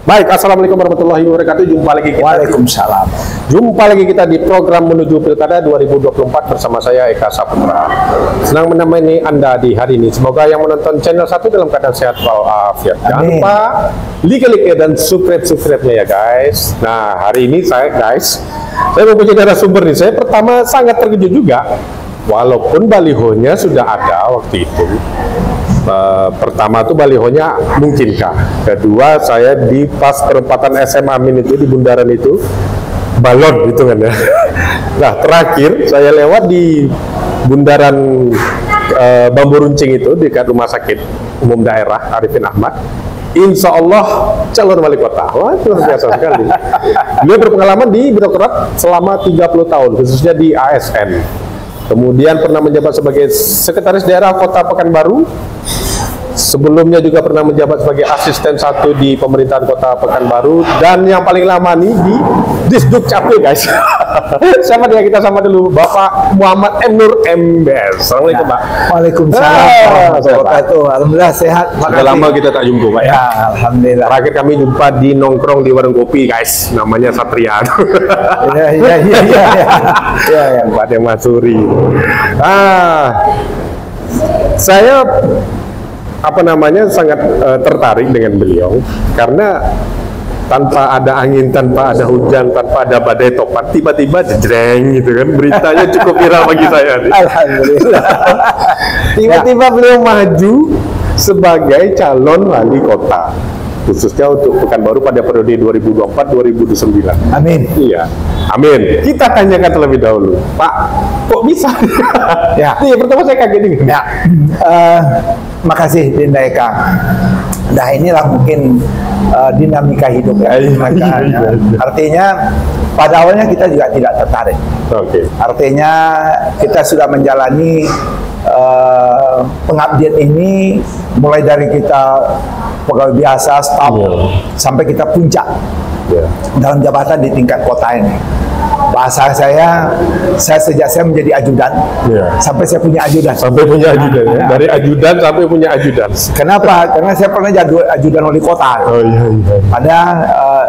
Baik, assalamualaikum warahmatullahi wabarakatuh. Jumpa lagi kita. Waalaikumsalam. Jumpa lagi kita di program menuju Pilkada 2024 bersama saya Eka Saputra. Senang menemani Anda di hari ini. Semoga yang menonton channel 1 dalam keadaan sehat walafiat. Jangan Amin. lupa like dan subscribe-nya ya guys. Nah, hari ini saya mempunyai narasumber nih. Saya pertama sangat terkejut juga. Walaupun balihonya sudah ada waktu itu. Pertama tuh balihonya mungkinkah, kedua saya di pas perempatan SM Amin itu di bundaran itu balon gitu kan ya. Nah terakhir saya lewat di bundaran Bambu Runcing itu dekat rumah sakit umum daerah Arifin Ahmad. Insya Allah calon wali kota. Wah, itu luar biasa sekali. Dia berpengalaman di birokrat selama 30 tahun khususnya di ASN. Kemudian pernah menjabat sebagai sekretaris daerah Kota Pekanbaru. Sebelumnya juga pernah menjabat sebagai asisten 1 di pemerintahan Kota Pekanbaru, dan yang paling lama nih di Disduk Capil guys. Sama dia, kita sama dulu Bapak Muhammad M. Nur MBS. Assalamualaikum Pak. Waalaikumsalam. Alhamdulillah sehat. Sudah lama kita tak jumpa Pak ya. Ya, alhamdulillah. Terakhir kami jumpa di nongkrong di warung kopi guys, namanya Satria. Ya. Pak Masuri. Saya sangat tertarik dengan beliau karena tanpa ada angin, tanpa ada hujan, tanpa ada badai topan, tiba-tiba jejreng gitu kan, beritanya cukup viral bagi saya nih. Alhamdulillah. Tiba-tiba beliau maju sebagai calon wali kota khususnya untuk Pekanbaru pada periode 2024-2029. Amin. Iya, amin. Kita tanyakan terlebih dahulu, Pak, kok bisa? Ya. Iya, pertama saya kaget ini. Ya. Makasih Dinda Eka. Nah inilah mungkin dinamika hidup ya. Artinya pada awalnya kita juga tidak tertarik. Oke. Artinya kita sudah menjalani pengabdian ini mulai dari kita pegawai biasa, staf, sampai kita puncak dalam jabatan di tingkat kota ini. Bahasa saya sejak saya menjadi ajudan, sampai saya punya ajudan. Sampai punya ajudan ya? Dari ajudan sampai punya ajudan. Kenapa? Karena saya pernah jadi ajudan wali kota. Oh iya. Pada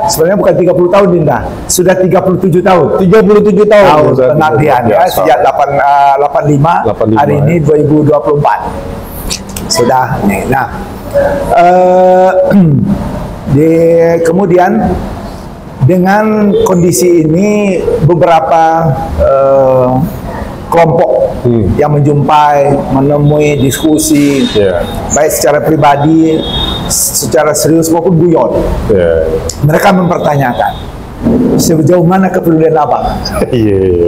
sebenarnya bukan 30 tahun Dinda, sudah 37 tahun. 37 tahun. Pengabdian ya, sejak 85, hari ini 2024. Sudah nih. Nah, kemudian dengan kondisi ini beberapa kelompok yang menjumpai, menemui, diskusi, baik secara pribadi, secara serius maupun guyon. Mereka mempertanyakan sejauh mana kepedulian abang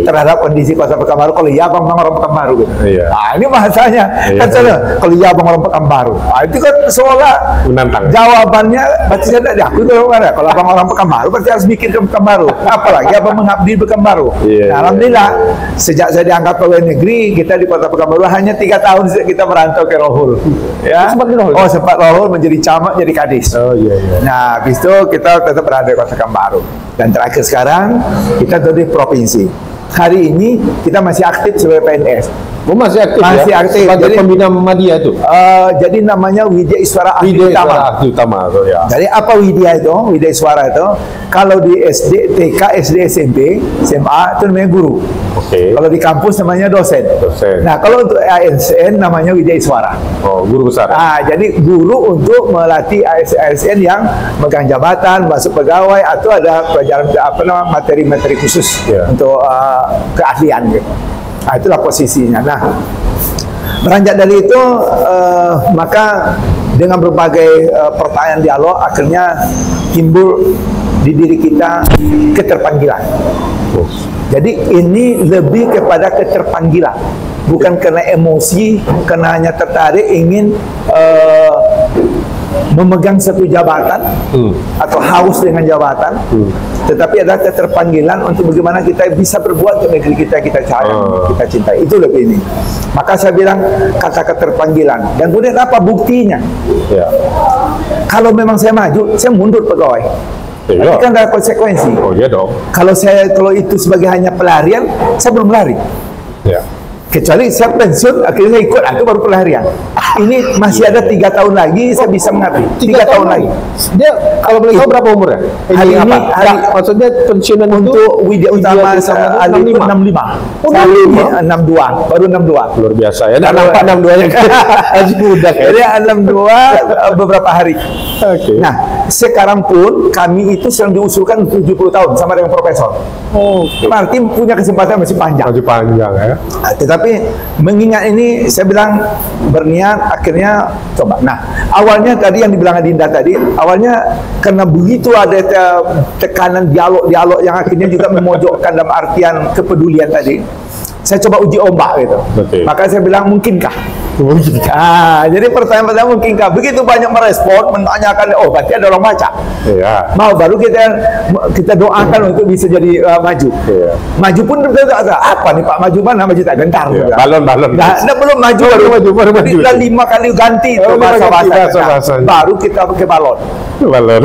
terhadap kondisi Kota Pekanbaru. Kalau iya abang orang Pekanbaru gitu. Nah ini bahasanya kan kalau iya abang orang Pekanbaru. Nah itu kan seolah menantang. Jawabannya berarti saya tidak diakui kalau abang orang Pekanbaru berarti harus bikin ke Pekanbaru. Apalagi abang mengabdi di Pekanbaru. Nah, alhamdulillah sejak saya diangkat pegawai negeri, kita di Kota Pekanbaru hanya 3 tahun kita merantau ke Rohul. Ya. Sempat Rohul menjadi camat, jadi kadis. Nah habis itu kita tetap berada di Kota Pekanbaru. Dan terakhir sekarang kita di provinsi. Hari ini kita masih aktif sebagai PNS. Masih aktif masih ya? Aktif. Sebagai Jadi, pembina Muhammadiyah itu? Jadi namanya Widya Iswara Akti Utama. Ya. Jadi apa Widya itu? Widya Iswara itu kalau di SD, TK, SD, SMP, SMA itu namanya guru. Kalau di kampus namanya dosen. Nah kalau untuk ASN namanya Widya Iswara. Oh, guru besar. Nah, jadi guru untuk melatih ASN yang megang jabatan, masuk pegawai, atau ada pelajaran materi-materi khusus untuk keahlian gitu. Nah, itulah posisinya. Nah, beranjak dari itu, maka dengan berbagai pertanyaan dialog, akhirnya timbul di diri kita keterpanggilan. Jadi ini lebih kepada keterpanggilan, bukan karena emosi, karena hanya tertarik ingin memegang satu jabatan atau haus dengan jabatan, tetapi ada keterpanggilan untuk bagaimana kita bisa berbuat untuk negeri kita sayang, kita cintai. Itu lebih ini. Maka saya bilang kata keterpanggilan. Dan kemudian apa buktinya? Kalau memang saya maju, saya mundur pegawai. Tapi kan ada konsekuensi. Oh iya dong. Kalau itu sebagai hanya pelarian, saya belum lari. Kecuali saya pensiun, akhirnya saya ikut, itu baru pelarian. Ini masih ada 3 tahun lagi, saya bisa mengabdi. 3 tahun lagi. Dia kalau boleh tahu berapa umurnya? Hari ini, maksudnya pensiunan untuk Widya Utama Ali itu 65. Saya ini 62, baru 62. Luar biasa ya. Dan nampak 62-nya masih muda kan. Jadi 62 beberapa hari. Oke. Nah, sekarang pun kami itu sedang diusulkan 70 tahun sama dengan profesor. Berarti punya kesempatan masih panjang. Masih panjang ya. Nah, tetapi mengingat ini, saya bilang berniat, akhirnya coba. Nah, awalnya tadi yang dibilang Adinda tadi, awalnya karena begitu ada tekanan dialog-dialog yang akhirnya juga memojokkan dalam artian kepedulian tadi, saya coba uji ombak gitu. Betul. Maka saya bilang mungkinkah? Jadi pertanyaan pertama mungkinkah? Begitu banyak merespon, menanyakan, oh berarti ada orang baca. Iya. Mau baru kita doakan untuk bisa jadi maju. Iya. Maju pun apa nih Pak, maju mana? Maju tak gentar. Iya. Balon. Nah, belum maju baru maju. Kita 5 kali ganti itu bahasa. Baru kita pakai balon.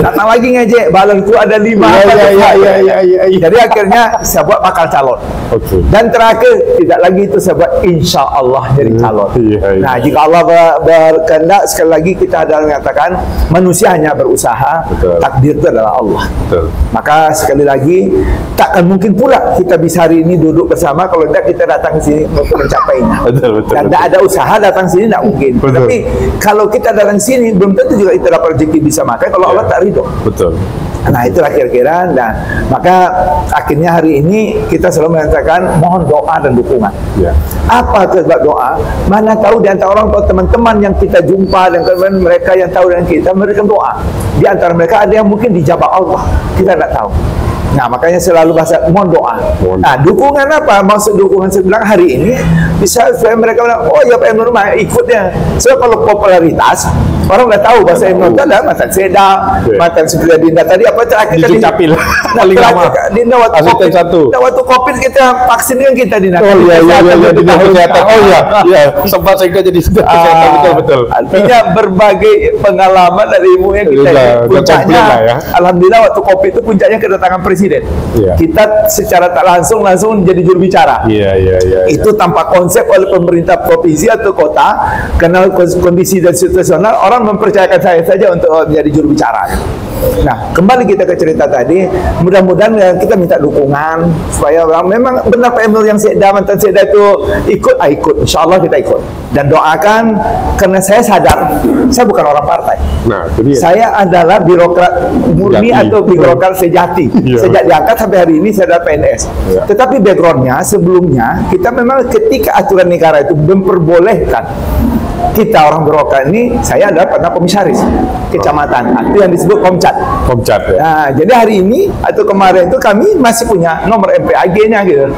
Datang lagi ngejek, balon itu ada 5. Iya. Jadi akhirnya saya buat bakal calon. Oke. Dan terakhir tidak lagi itu saya buat insya Allah jadi calon. Iya. Nah, jika Allah berkehendak, sekali lagi kita adalah mengatakan manusia hanya berusaha, betul. Takdir itu adalah Allah. Betul. Maka sekali lagi takkan mungkin pula kita bisa hari ini duduk bersama kalau tidak kita datang ke sini untuk mencapainya. Betul. Dan tidak ada usaha datang sini tidak mungkin. Betul. Tapi kalau kita datang sini belum tentu juga kita dapat rezeki bisa makan kalau Allah tak ridho. Betul. Nah, itulah kira-kira. Nah, maka akhirnya hari ini kita selalu mengatakan mohon doa dan dukungan. Ya. Apa sebab doa? Mana tahu di antara orang tua teman-teman yang kita jumpa dan kemudian mereka yang tahu dengan kita, mereka doa. Di antara mereka ada yang mungkin dijabah Allah, kita tidak tahu. Nah, makanya selalu bahasa mohon doa. Nah, dukungan apa? Maksud dukungan saya bilang hari ini bisa supaya mereka bilang, oh ya Pak Emnur mah ikutnya. So kalau popularitas orang udah tahu bahasa Emnur itu adalah mantan Seda, mantan seperti Dinda tadi apa terakhir di Capil. Paling lama. Dinda waktu COVID satu. Waktu COVID kita vaksin kan kita Dinda. Oh iya Dinda kesehatan. Oh iya. Sempat saya jadi kesehatan betul. Artinya berbagai pengalaman dari ibu yang kita puncaknya. Alhamdulillah waktu COVID itu puncaknya kedatangan presiden. Kita secara tak langsung jadi juru bicara. Itu tanpa konsep oleh pemerintah provinsi atau kota, karena kondisi dan situasional orang mempercayakan saya saja untuk menjadi juru bicara. Nah, kembali kita ke cerita tadi, mudah-mudahan kita minta dukungan supaya memang benar Pak Emnur yang mantan Seda itu ikut, insya Allah kita ikut. Dan doakan, karena saya sadar saya bukan orang partai. Nah, saya adalah birokrat murni atau birokrat sejati. Sejak diangkat sampai hari ini saya adalah PNS. Tetapi backgroundnya sebelumnya kita memang ketika aturan negara itu memperbolehkan kita orang birokrat ini, saya adalah pernah komisaris kecamatan, itu yang disebut Komcat. Ya. Nah, jadi hari ini atau kemarin itu kami masih punya nomor MPAG-nya gitu,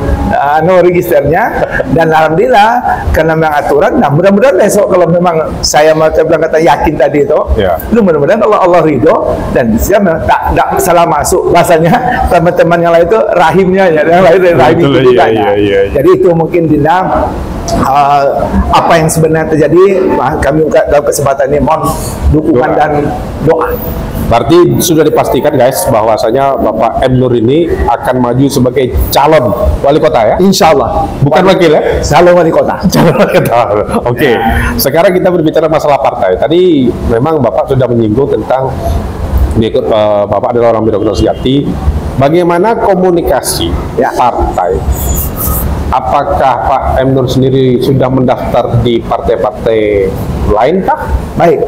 nomor registernya, dan alhamdulillah karena memang aturan. Nah, mudah-mudahan besok kalau memang saya bilang kata yakin tadi itu, mudah-mudahan kalau Allah ridho dan saya tak salah masuk bahasanya teman-teman yang lain itu rahimnya ya, yang lain dari rahim itu juga. Jadi itu mungkin Dinda. Apa yang sebenarnya terjadi, kami dalam kesempatan ini mohon dukungan dan doa. Berarti sudah dipastikan guys bahwasanya Bapak Emnur ini akan maju sebagai calon wali kota ya? Insya Allah. Bukan wakil ya? Calon wali kota. Calon wali kota. Oke. Sekarang kita berbicara masalah partai. Tadi memang Bapak sudah menyinggung tentang Bapak adalah orang birokrat sejati. Bagaimana komunikasi partai? Apakah Pak Emnur sendiri sudah mendaftar di partai-partai lain kah? Baik,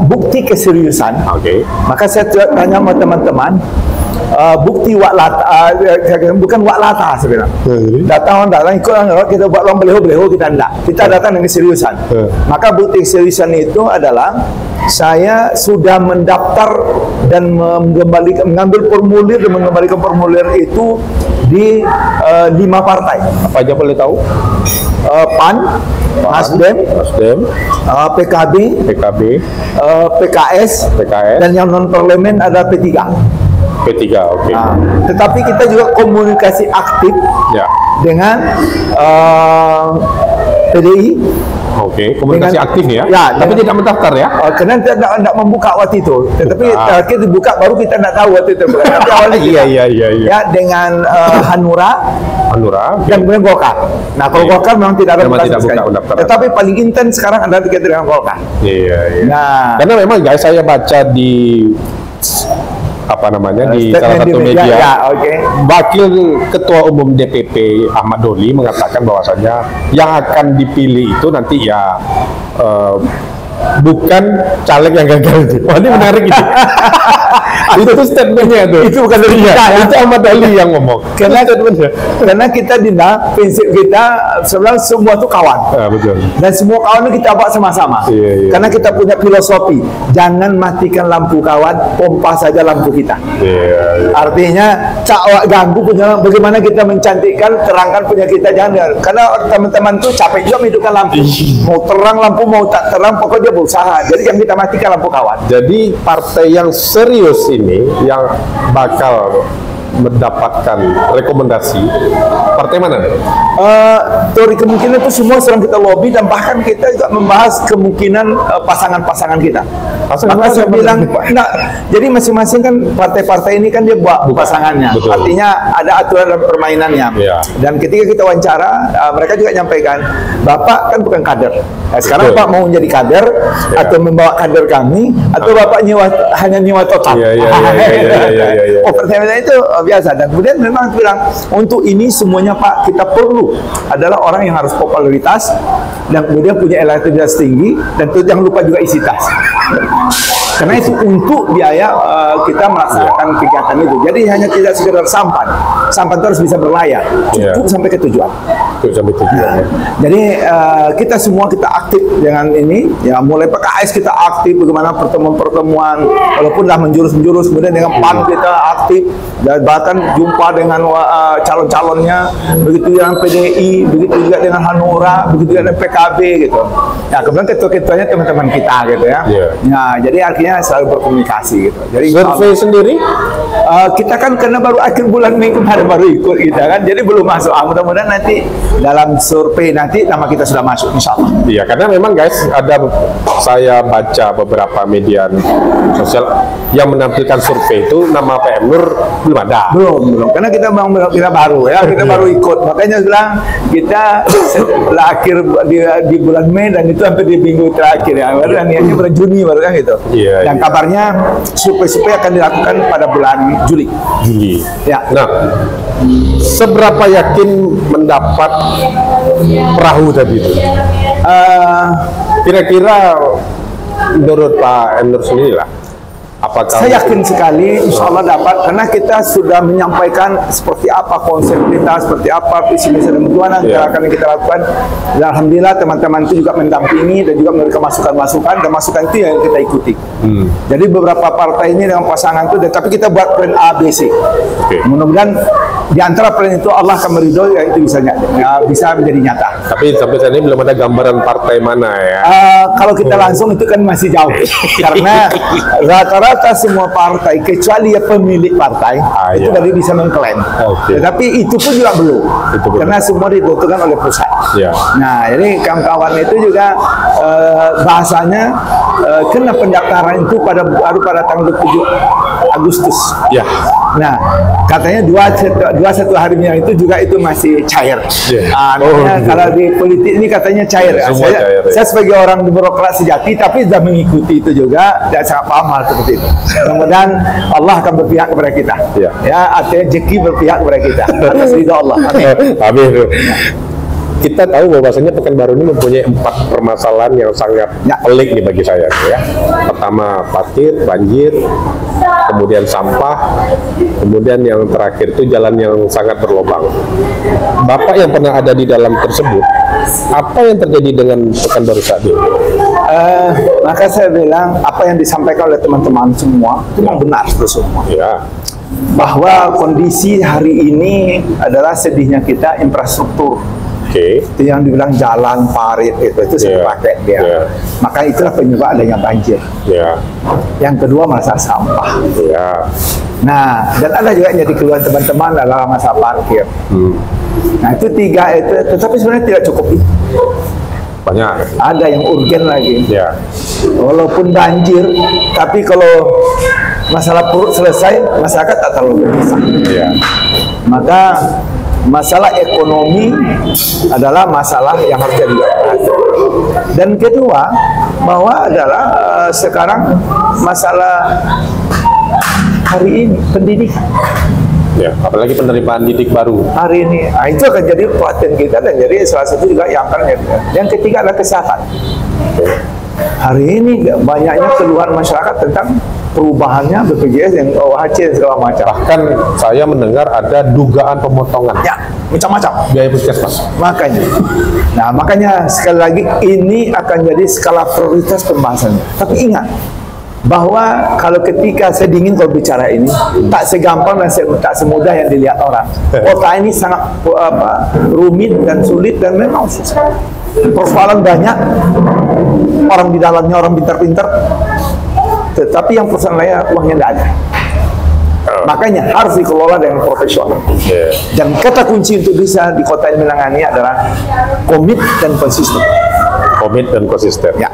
bukti keseriusan. Maka saya tanya sama teman-teman, bukti waklata, bukan waklata sebenarnya. Datang ikut kita buat orang beleho kita enggak. Kita datang dengan keseriusan. Maka bukti keseriusan itu adalah saya sudah mendaftar dan mengambil formulir dan mengembalikan formulir itu di 5 partai. Apa aja boleh tahu? PAN, Nasdem, PKB, PKS, dan yang non parlemen ada P3. Oke. Nah, tetapi kita juga komunikasi aktif dengan PDI, Oke, komunikasi Dengan- aktif ya. Ya, Tapi dengan- tidak mendaftar ya. Karena kita tidak membuka waktu itu, tetapi kita dibuka baru kita tidak tahu waktu itu. Tapi awalnya kita, Iya. ya dengan Hanura Hanura. dan kemudian Golkar. Nah kalau Iya. Golkar memang tidak ada Memang buka tidak sama buka sekali. pendaftaran. Tetapi paling intens sekarang adalah kita dengan Golkar. Iya. Nah, Karena memang guys, saya baca di apa namanya di statement salah di satu media, ya, oke. Wakil Ketua Umum DPP Ahmad Doli mengatakan bahwasanya yang akan dipilih itu nanti ya bukan caleg yang gagal itu. Wah, ini menarik itu. Itu statementnya itu. Itu bukan dari kita ya. Itu Ahmad Doli yang ngomong. Karena statementnya. karena kita prinsip kita sebenarnya semua itu kawan. Betul. Dan semua kawan itu kita bawa sama-sama. Iya. Karena kita punya filosofi, jangan matikan lampu kawan, pompa saja lampu kita. Iya. Artinya cak ganggu punya, bagaimana kita mencantikkan, terangkan punya kita, jangan. Karena teman-teman tuh capek juga menghidupkan lampu. Mau terang lampu, mau tak terang, pokoknya dia berusaha. Jadi jangan kita matikan lampu kawan. Jadi partai yang serius ini yang bakal mendapatkan rekomendasi partai mana? Teori kemungkinan itu semua sedang kita lobby dan bahkan kita juga membahas kemungkinan pasangan-pasangan kita. Maka saya bilang, jadi masing-masing kan partai-partai ini kan dia buat pasangannya. Betul. Artinya ada aturan dan permainannya. Ya. Dan ketika kita wawancara, mereka juga nyampaikan, Bapak kan bukan kader. Nah, sekarang Betul. Pak mau menjadi kader atau membawa kader kami, atau Bapak hanya nyewa total. Iya. Oh, pertanyaan itu biasa. Dan kemudian memang bilang, untuk ini semuanya Pak, kita perlu adalah orang yang harus popularitas dan kemudian punya elektabilitas tinggi, dan itu jangan lupa juga isi tas. Karena itu untuk biaya kita melaksanakan kegiatan itu. Jadi hanya tidak sekedar sampan itu harus bisa berlayar, cukup sampai ke tujuan. Sampai tujuan. Jadi kita semua kita aktif dengan ini, ya mulai PKS kita aktif, bagaimana pertemuan-pertemuan, walaupun dah menjurus-menjurus, kemudian dengan PAN kita aktif, dan bahkan jumpa dengan calon-calonnya, begitu dengan PDI, begitu juga dengan Hanura, begitu juga dengan PKB gitu. Ya kemudian ketua-ketuanya teman-teman kita gitu ya. Nah jadi artinya selalu berkomunikasi gitu. Jadi Survei sendiri? kita kan karena baru akhir bulan Mei kemarin baru ikut kita kan, jadi belum masuk. Mudah-mudahan nanti dalam survei nanti nama kita sudah masuk, insya Allah. Iya, karena memang guys saya baca beberapa media sosial yang menampilkan survei itu nama PM Nur belum ada. Belum. Karena kita baru ya, kita baru ikut. Makanya bilang kita setelah akhir di bulan Mei dan itu sampai di minggu terakhir ya. Baru niatnya bulan Juni baru kan gitu. Iya. Dan kabarnya survei akan dilakukan pada bulan Juli. Ya. Nah, seberapa yakin mendapat perahu tadi itu? Kira-kira menurut Pak Endor sendiri lah, apakah saya yakin sekali insya Allah dapat, karena kita sudah menyampaikan seperti apa konsep kita, seperti apa visi misi dan tujuan yang akan kita lakukan. Dan alhamdulillah teman-teman itu juga mendampingi dan juga memberikan masukan-masukan, dan masukan itu yang kita ikuti. Jadi beberapa partai ini dengan pasangan itu, tapi kita buat plan A, B, C. Mudah-mudahan di antara plan itu Allah akan meridhoi, ya itu bisa menjadi nyata. Tapi sampai saat ini belum ada gambaran partai mana ya? Kalau kita langsung itu kan masih jauh, karena rata-rata semua partai kecuali ya pemilik partai itu tadi bisa mengklaim. Tetapi itu pun juga belum, karena semua ditentukan oleh pusat. Nah, jadi kawan-kawan itu juga bahasanya kena pendaftaran itu baru pada tanggal 7 Agustus. Nah, katanya dua satu harinya itu juga itu masih cair. Kalau di politik ini katanya cair. Saya sebagai orang birokrat sejati, tapi sudah mengikuti itu juga, dan sangat paham hal seperti itu. Mudah-mudahan Allah akan berpihak kepada kita. Ya, artinya rezeki berpihak kepada kita. Atas ridha Allah. Amin. Kita tahu bahwasanya Pekanbaru ini mempunyai 4 permasalahan yang sangat pelik nih bagi saya ya. Pertama parkir, banjir, kemudian sampah, kemudian yang terakhir itu jalan yang sangat berlubang. Bapak yang pernah ada di dalam tersebut, apa yang terjadi dengan Pekanbaru saat ini? Maka saya bilang apa yang disampaikan oleh teman-teman semua itu memang benar semua. Bahwa kondisi hari ini adalah sedihnya kita infrastruktur. Itu yang dibilang jalan, parit itu sudah pakai dia. Maka itulah penyebab adanya banjir. Yang kedua masalah sampah. Nah, dan ada juga yang jadi keluhan teman-teman adalah masalah parkir. Nah, itu 3 itu, tetapi sebenarnya tidak cukup. banyak. Ada yang urgen lagi. Ya. Walaupun banjir, tapi kalau masalah perut selesai, masyarakat tak terlalu gelisah. Ya. Maka masalah ekonomi adalah masalah yang harus jadi perhatian. Dan kedua, bahwa adalah sekarang masalah hari ini pendidikan. Ya, apalagi penerimaan didik baru. Hari ini, itu akan jadi perhatian kita dan jadi salah satu juga yang akan. Yang ketiga adalah kesehatan. Hari ini banyaknya keluhan masyarakat tentang perubahannya BPJS yang OHC segala macam. Bahkan saya mendengar ada dugaan pemotongan. Ya, macam-macam Biaya puskesmas. Makanya sekali lagi ini akan jadi skala prioritas pembahasannya. Tapi ingat bahwa kalau ketika saya dingin kalau bicara ini tak segampang dan tak semudah yang dilihat orang. Kota ini sangat rumit dan sulit dan memang susah. Persoalan banyak, orang di dalamnya orang pintar-pintar, tetapi yang persoalan lainnya uangnya tidak ada. Makanya harus dikelola dengan profesional. Dan kata kunci untuk bisa di kota ini menangani adalah komit dan konsisten. Komit dan konsisten. Ya.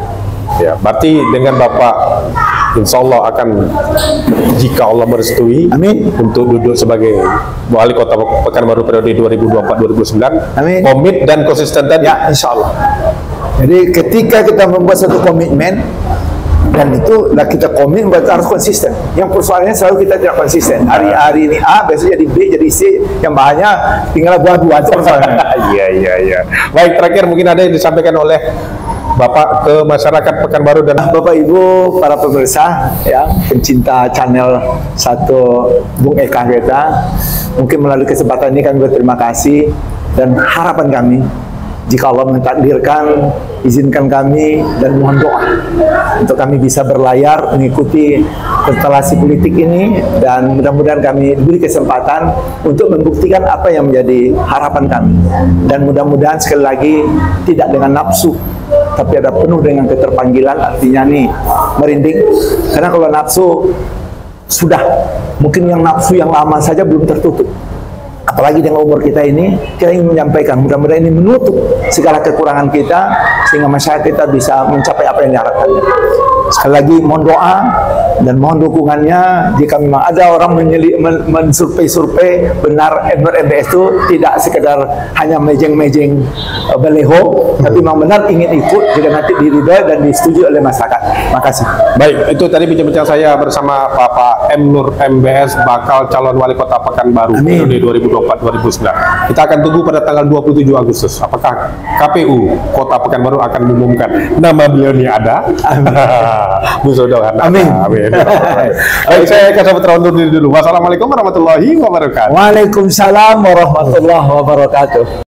Ya, berarti dengan Bapak insya Allah akan, jika Allah merestui, amin, untuk duduk sebagai wali kota Pekanbaru periode 2024-2029, amin, komit dan konsisten tadi. Ya, insya Allah. Jadi ketika kita membuat satu komitmen dan itu lah kita komit, berarti harus konsisten. Yang persoalannya selalu kita tidak konsisten. Hari-hari ini A, besok jadi B, jadi C, yang bahannya tinggal buah-buah itu persoalannya. Iya. Baik, terakhir mungkin ada yang disampaikan oleh Bapak ke masyarakat Pekanbaru dan Bapak Ibu para pemirsa ya, pencinta channel 1 Bung Eka kita, mungkin melalui kesempatan ini kami berterima kasih dan harapan kami jika Allah mentakdirkan, izinkan kami dan mohon doa untuk kami bisa berlayar mengikuti konstelasi politik ini dan mudah-mudahan kami diberi kesempatan untuk membuktikan apa yang menjadi harapan kami dan mudah-mudahan sekali lagi tidak dengan nafsu tapi ada penuh dengan keterpanggilan, artinya nih merinding, karena kalau nafsu sudah mungkin yang nafsu yang lama saja belum tertutup. Apalagi dengan umur kita ini, kita ingin menyampaikan, mudah-mudahan ini menutup segala kekurangan kita, sehingga masyarakat kita bisa mencapai apa yang diharapkan. Sekali lagi, mohon doa dan mohon dukungannya. Jika memang ada orang mensurvei benar MBS itu tidak sekedar hanya mejeng-mejeng baleho, tapi memang benar ingin ikut, jika nanti diridhoi dan disetujui oleh masyarakat. Makasih. Baik, itu tadi bincang-bincang saya bersama Bapak M. Nur MBS, bakal calon wali kota Pekanbaru periode 2024-2029. Kita akan tunggu pada tanggal 27 Agustus. Apakah KPU Kota Pekanbaru akan mengumumkan nama beliau ini ada? Mudah-mudahan. Amin. Amin. Baik, saya Eka Saputra undur diri dulu. Wassalamualaikum warahmatullahi wabarakatuh. Waalaikumsalam warahmatullahi wabarakatuh.